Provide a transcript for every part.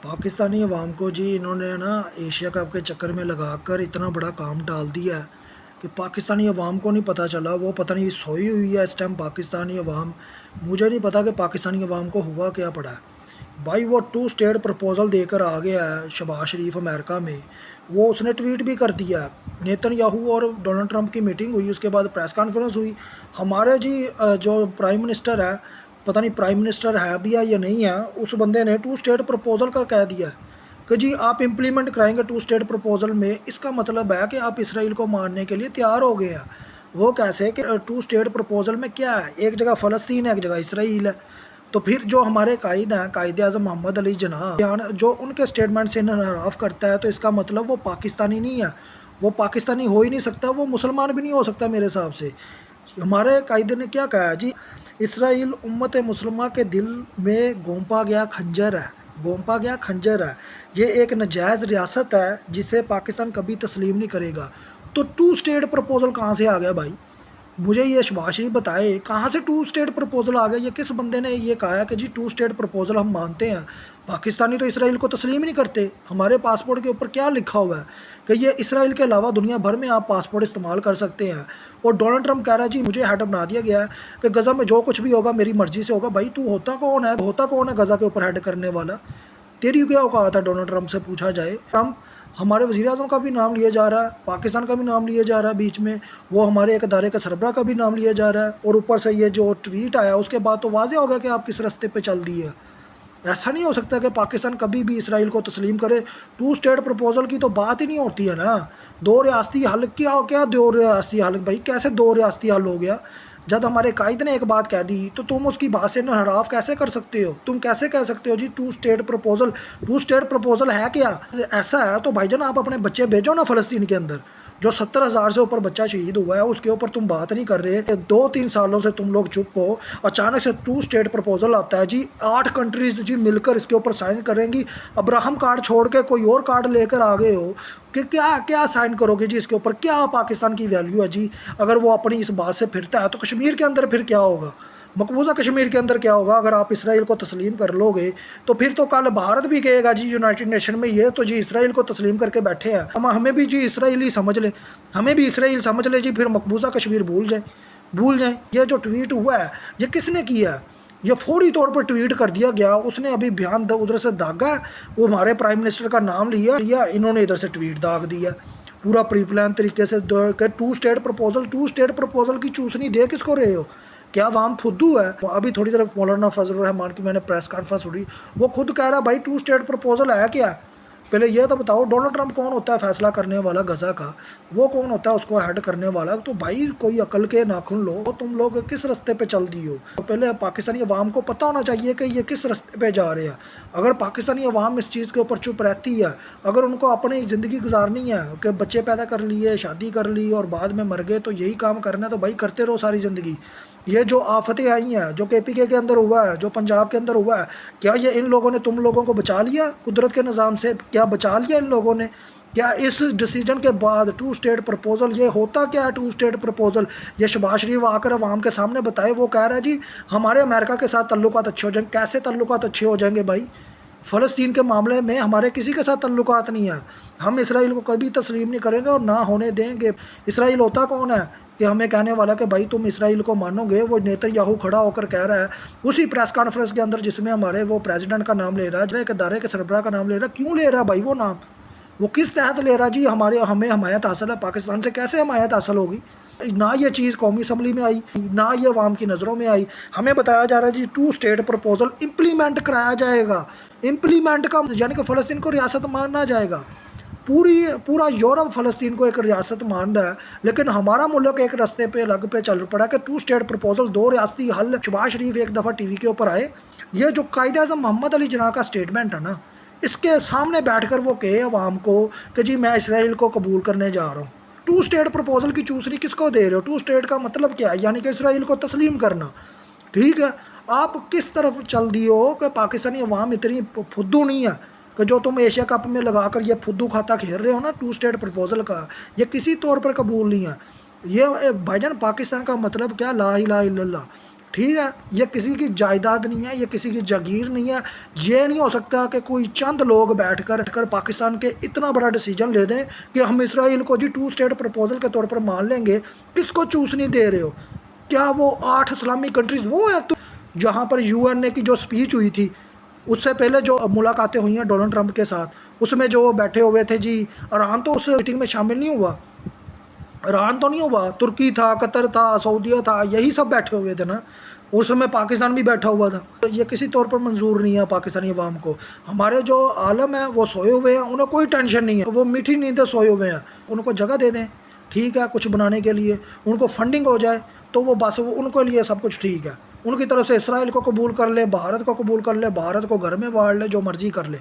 पाकिस्तानी अवाम को जी इन्होंने ना एशिया कप के चक्कर में लगा कर इतना बड़ा काम डाल दिया है कि पाकिस्तानी अवाम को नहीं पता चला। वो पता नहीं सोई हुई है इस टाइम पाकिस्तानी अवाम। मुझे नहीं पता कि पाकिस्तानी अवाम को हुआ क्या पड़ा है। भाई वो टू स्टेट प्रपोज़ल देकर आ गया है शहबाज शरीफ अमेरिका में। वो उसने ट्वीट भी कर दिया। नेतन्याहू और डोनाल्ड ट्रंप की मीटिंग हुई, उसके बाद प्रेस कॉन्फ्रेंस हुई। हमारे जी जो प्राइम मिनिस्टर है, पता नहीं प्राइम मिनिस्टर है भी है या नहीं है, उस बंदे ने टू स्टेट प्रपोज़ल का कह दिया है कि जी आप इम्प्लीमेंट कराएंगे टू स्टेट प्रपोज़ल में। इसका मतलब है कि आप इसराइल को मारने के लिए तैयार हो गए हैं। वो कैसे कि टू स्टेट प्रपोज़ल में क्या है, एक जगह फ़लस्तीन है, एक जगह इसराइल है। तो फिर जो हमारे कायद हैं, कायद आज़म मोहम्मद अली जिन्ना जो उनके स्टेटमेंट से इनहराफ करता है, तो इसका मतलब वो पाकिस्तानी नहीं है। वो पाकिस्तानी हो ही नहीं सकता, वो मुसलमान भी नहीं हो सकता मेरे हिसाब से। हमारे कायद ने क्या कहा है जी, इसराइल उम्मत मुसलमान के दिल में गोंपा गया खंजर है, गोंपा गया खंजर है। ये एक नजायज़ रियासत है जिसे पाकिस्तान कभी तस्लीम नहीं करेगा। तो टू स्टेट प्रपोज़ल कहाँ से आ गया भाई? मुझे ये शहबाज शरीफ बताए कहाँ से टू स्टेट प्रपोज़ल आ गया। ये किस बंदे ने ये कहा है कि जी टू स्टेट प्रपोज़ल हम मानते हैं? पाकिस्तानी तो इसराइल को तस्लीम ही नहीं करते। हमारे पासपोर्ट के ऊपर क्या लिखा हुआ है कि ये इसराइल के अलावा दुनिया भर में आप पासपोर्ट इस्तेमाल कर सकते हैं। और डोनाल्ड ट्रंप कह रहा है जी मुझे हेड बना दिया गया है कि गज़ा में जो कुछ भी होगा मेरी मर्ज़ी से होगा। भाई तू होता कौन है, होता कौन है गज़ा के ऊपर हेड करने वाला? तेरी क्या औकात है डोनाल्ड ट्रंप से पूछा जाए? ट्रंप हमारे वज़ीर आज़म का भी नाम लिया जा रहा है, पाकिस्तान का भी नाम लिया जा रहा है बीच में, वो हमारे एक अदारे का सरबराह का भी नाम लिया जा रहा है। और ऊपर से ये जो ट्वीट आया उसके बाद तो वाज़ेह हो गया कि आप किस रास्ते पे चल दिए। ऐसा नहीं हो सकता कि पाकिस्तान कभी भी इसराइल को तस्लीम करे। टू स्टेट प्रपोज़ल की तो बात ही नहीं होती है ना। दो रियासती हल क्या क्या, दो रियासती हल भाई कैसे दो रियासती हल हो गया? जब हमारे कायद ने एक बात कह दी तो तुम उसकी बात से इनहराफ कैसे कर सकते हो? तुम कैसे कह सकते हो जी two state proposal? Two state proposal है क्या? ऐसा है तो भाईजान आप अपने बच्चे भेजो ना फ़लस्तीन के अंदर। जो 70,000 से ऊपर बच्चा शहीद हुआ है उसके ऊपर तुम बात नहीं कर रहे। 2-3 सालों से तुम लोग चुप हो, अचानक से टू स्टेट प्रपोज़ल आता है जी। 8 कंट्रीज़ जी मिलकर इसके ऊपर साइन करेंगी। अब्राहम कार्ड छोड़ के कोई और कार्ड लेकर आ गए हो कि क्या क्या साइन करोगे जी इसके ऊपर? क्या पाकिस्तान की वैल्यू है जी? अगर वो अपनी इस बात से फिरता है तो कश्मीर के अंदर फिर क्या होगा? मकबूजा कश्मीर के अंदर क्या होगा अगर आप इसराइल को तस्लीम कर लोगे? तो फिर तो कल भारत भी कहेगा जी यूनाइटेड नेशन में ये तो जी इसराइल को तस्लीम करके बैठे हैं, हम हमें भी जी इसराइली समझ ले, हमें भी इसराइल समझ ले जी। फिर मकबूजा कश्मीर भूल जाए। ये जो ट्वीट हुआ है ये किसने किया है? ये फौरी तौर पर ट्वीट कर दिया गया। उसने अभी बयान उधर से दागा, वो हमारे प्राइम मिनिस्टर का नाम लिया, इन्होंने इधर से ट्वीट दाग दिया पूरा प्री प्लान तरीके से। टू स्टेट प्रपोज़ल की चूसनी दे किसको रहे हो? क्या वाम फुद्दू है? अभी थोड़ी देर मौलाना फजल रहमान की मैंने प्रेस कॉन्फ्रेंस सुनी, वो खुद कह रहा भाई टू स्टेट प्रपोज़ल है क्या? पहले ये तो बताओ डोनाल्ड ट्रंप कौन होता है फैसला करने वाला गज़ा का? वो कौन होता है उसको हेड करने वाला? तो भाई कोई अकल के नाखून लो, तो तुम लोग किस रास्ते पे चल दी हो? तो पहले पाकिस्तानी अवाम को पता होना चाहिए कि ये किस रास्ते पे जा रहे हैं। अगर पाकिस्तानी अवाम इस चीज़ के ऊपर चुप रहती है, अगर उनको अपनी ज़िंदगी गुजारनी है कि बच्चे पैदा कर लिए, शादी कर ली और बाद में मर गए, तो यही काम करना है तो भाई करते रहो सारी ज़िंदगी। ये जो आफतें आई हैं, जो KPK के अंदर हुआ है, जो पंजाब के अंदर हुआ है, क्या ये इन लोगों ने तुम लोगों को बचा लिया कुदरत के निज़ाम से? क्या बचा लिया इन लोगों ने? क्या इस डिसीजन के बाद टू स्टेट प्रपोज़ल ये होता क्या है? टू स्टेट प्रपोज़ल ये शहबाज शरीफ आकर अवाम के सामने बताए। वो कह रहा है जी हमारे अमेरिका के साथ तल्लुकात अच्छे हो जाएंगे। कैसे तल्लुकात अच्छे हो जाएंगे भाई? फ़लस्तीन के मामले में हमारे किसी के साथ तल्लुकात नहीं है। हम इसराइल को कभी तस्लीम नहीं करेंगे और ना होने देंगे। इसराइल होता कौन है कि हमें कहने वाला कि भाई तुम इसराइल को मानोगे? वो नेतन्याहू खड़ा होकर कह रहा है उसी प्रेस कॉन्फ्रेंस के अंदर जिसमें हमारे वो प्रेसिडेंट का नाम ले रहा है, एक अदारे के सरबराह का नाम ले रहा है। क्यों ले रहा है भाई वो नाम? वो किस तहत ले रहा है जी? हमें हमायत हासिल है पाकिस्तान से, कैसे हमायत हासिल होगी? ना ये चीज़ कौमी असम्बली में आई, ना ये अवाम की नज़रों में आई। हमें बताया जा रहा है जी टू स्टेट प्रपोज़ल इम्प्लीमेंट कराया जाएगा। इम्प्लीमेंट का यानी कि फ़लस्तीन को रियासत माना जाएगा। पूरा यूरोप फ़लस्तीन को एक रियासत मान रहा है, लेकिन हमारा मुल्क एक रास्ते पे अलग पे चल पड़ा कि टू स्टेट प्रपोज़ल, दो रियासती हल। शहबाज शरीफ एक दफ़ा TV के ऊपर आए, ये जो कायद आज़म मोहम्मद अली जिन्ना का स्टेटमेंट है ना, इसके सामने बैठकर वो कहे अवाम को कि जी मैं इसराइल को कबूल करने जा रहा हूँ। टू स्टेट प्रपोज़ल की चूसनी किसको दे रहे हो? टू स्टेट का मतलब क्या है? यानी कि इसराइल को तस्लीम करना। ठीक है, आप किस तरफ चल दिए हो कि पाकिस्तानी अवाम इतनी फुद्दू नहीं है कि जो तुम एशिया कप में लगा कर ये फुद्दू खाता खेल रहे हो ना टू स्टेट प्रपोज़ल का, ये किसी तौर पर कबूल नहीं है। ये भाईजान पाकिस्तान का मतलब क्या? ला इलाहा इल्लल्लाह। ٹھیک ہے، یہ کسی کی جائیداد نہیں ہے، یہ کسی کی جاگیر نہیں ہے. یہ نہیں ہو سکتا کہ کوئی چند لوگ بیٹھ کر پاکستان کے اتنا بڑا ڈیسیجن لے دیں کہ ہم اسرائیل کو جی 2 اسٹیٹ پرپوزل کے طور پر مان لیں گے. کس کو چوس نہیں دے رہے ہو؟ کیا وہ 8 اسلامی کنٹریز وہ ہے جہاں پر یو این اے کی جو سپیچ ہوئی تھی، اس سے پہلے جو ملاقاتیں ہوئی ہیں ڈونلڈ ٹرمپ کے ساتھ، اس میں جو بیٹھے ہوئے تھے جی، ایران تو اس میٹنگ میں شامل نہیں ہوا. ایران تو نہیں ہوا، ترکی تھا، قطر تھا، سعودیہ تھا، یہی سب بیٹھے ہوئے تھے نا. اس میں پاکستان بھی بیٹھا ہوا تھا. یہ کسی طور پر منظور نہیں ہے پاکستانی عوام کو. ہمارے جو عالم ہیں وہ سوئے ہوئے ہیں، انہیں کوئی ٹینشن نہیں ہے، وہ میٹھی نیندیں سوئے ہوئے ہیں. ان کو جگہ دے دیں، ٹھیک ہے، کچھ بنانے کے لیے ان کو فنڈنگ ہو جائے تو وہ بس ان کے لیے سب کچھ ٹھیک ہے. ان کی طرف سے اسرائیل کو قبول کر لے، بھارت کو قبول کر لے، بھارت کو گھر میں باڑ لے، جو مرضی کر لے.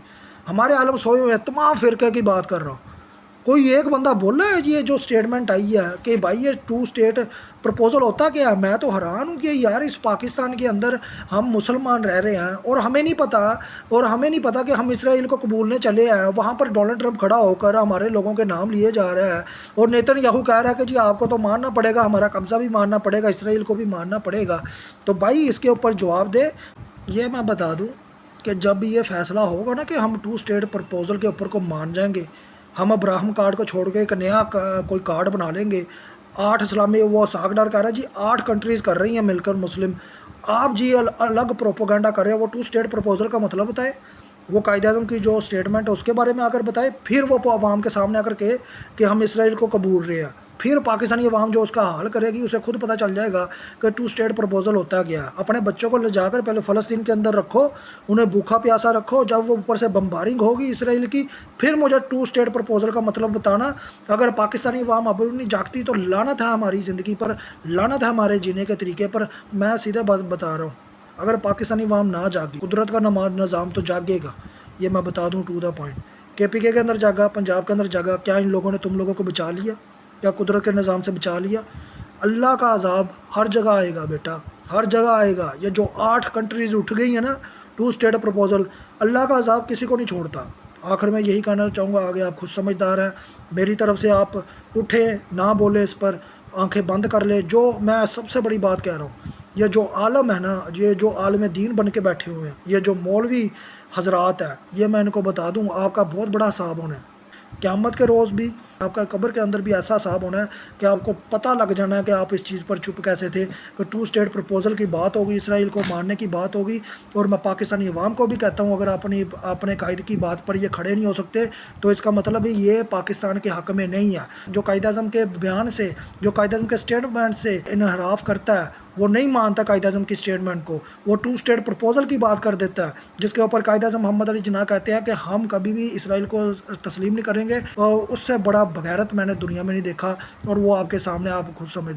ہمارے عالم سوئے ہوئے ہیں، تمام فرقے کی بات کر رہا ہوں. کوئی ایک بندہ بول رہا ہے یہ جو اسٹیٹمنٹ آئی ہے کہ بھائی یہ 2 اسٹیٹ پرپوزل ہوتا کیا ہے؟ میں تو حیران ہوں کہ یار اس پاکستان کے اندر ہم مسلمان رہ رہے ہیں اور ہمیں نہیں پتا کہ ہم اسرائیل کو قبولنے چلے ہیں. وہاں پر ڈونلڈ ٹرمپ کھڑا ہو کر ہمارے لوگوں کے نام لیے جا رہا ہے اور نیتن یاہو کہہ رہا ہے کہ جی آپ کو تو ماننا پڑے گا، ہمارا قبضہ بھی ماننا پڑے گا، اسرائیل کو بھی ماننا پڑے گا. تو بھائی اس کے اوپر جواب دے. یہ میں بتا دوں کہ جب یہ فیصلہ ہوگا نا کہ ہم 2 اسٹیٹ پرپوزل کے اوپر کو مان جائیں گے، ہم ابراہم کارڈ کو چھوڑ کے ایک نیا کوئی کارڈ بنا لیں گے. 8 اسلامی، وہ ساگڈار کہہ رہا ہے جی 8 کنٹریز کر رہی ہیں مل کر مسلم. آپ جی الگ پروپوگنڈا کر رہے ہیں. وہ 2 اسٹیٹ پرپوزل کا مطلب بتائے، وہ قائد اعظم کی جو اسٹیٹمنٹ ہے اس کے بارے میں آ کر بتائے، پھر وہ عوام کے سامنے آ کر کہے کہ ہم اسرائیل کو قبول رہے ہیں. پھر پاکستانی عوام جو اس کا حال کرے گی اسے خود پتہ چل جائے گا کہ 2 اسٹیٹ پرپوزل ہوتا گیا. اپنے بچوں کو لے جا کر پہلے فلسطین کے اندر رکھو، انہیں بھوکا پیاسا رکھو. جب وہ اوپر سے بمبارنگ ہوگی اسرائیل کی، پھر مجھے 2 اسٹیٹ پرپوزل کا مطلب بتانا. اگر پاکستانی عوام اب نہیں جاگتی تو لعنت ہے ہماری زندگی پر، لعنت ہے ہمارے جینے کے طریقے پر. میں سیدھے بات بتا رہا ہوں، اگر پاکستانی عوام نہ جاگی، قدرت کا نظام تو جاگے گا. یہ میں بتا دوں ٹو دا پوائنٹ. کے کے اندر جاگا، پنجاب کے اندر جاگا. کیا ان لوگوں نے تم لوگوں کو بچا لیا؟ کیا قدرت کے نظام سے بچا لیا؟ اللہ کا عذاب ہر جگہ آئے گا بیٹا، ہر جگہ آئے گا. یہ جو 8 کنٹریز اٹھ گئی ہیں نا 2 اسٹیٹ پرپوزل، اللہ کا عذاب کسی کو نہیں چھوڑتا. آخر میں یہی کہنا چاہوں گا، آگے آپ خود سمجھدار ہیں. میری طرف سے آپ اٹھے، نہ بولے اس پر، آنکھیں بند کر لے. جو میں سب سے بڑی بات کہہ رہا ہوں، یہ جو عالم ہے نا، یہ جو عالم دین بن کے بیٹھے ہوئے ہیں، یہ جو مولوی حضرات ہیں، یہ میں ان کو بتا دوں آپ کا بہت بڑا حساب ہونا ہے. قیامت کے روز بھی آپ کا قبر کے اندر بھی ایسا حساب ہونا ہے کہ آپ کو پتہ لگ جانا ہے کہ آپ اس چیز پر چپ کیسے تھے. کہ 2 اسٹیٹ پرپوزل کی بات ہوگی، اسرائیل کو ماننے کی بات ہوگی. اور میں پاکستانی عوام کو بھی کہتا ہوں، اگر اپنے قائد کی بات پر یہ کھڑے نہیں ہو سکتے تو اس کا مطلب یہ پاکستان کے حق میں نہیں ہے. جو قائد اعظم کے بیان سے، جو قائد اعظم کے اسٹیٹمنٹ سے انحراف کرتا ہے، وہ نہیں مانتا قائد اعظم کی اسٹیٹمنٹ کو، وہ 2 اسٹیٹ پرپوزل کی بات کر دیتا ہے، جس کے اوپر قائد اعظم محمد علی جناح کہتے ہیں کہ ہم کبھی بھی اسرائیل کو تسلیم نہیں کریں گے. اور اس سے بڑا بغیرت میں نے دنیا میں نہیں دیکھا، اور وہ آپ کے سامنے آپ خود سمجھ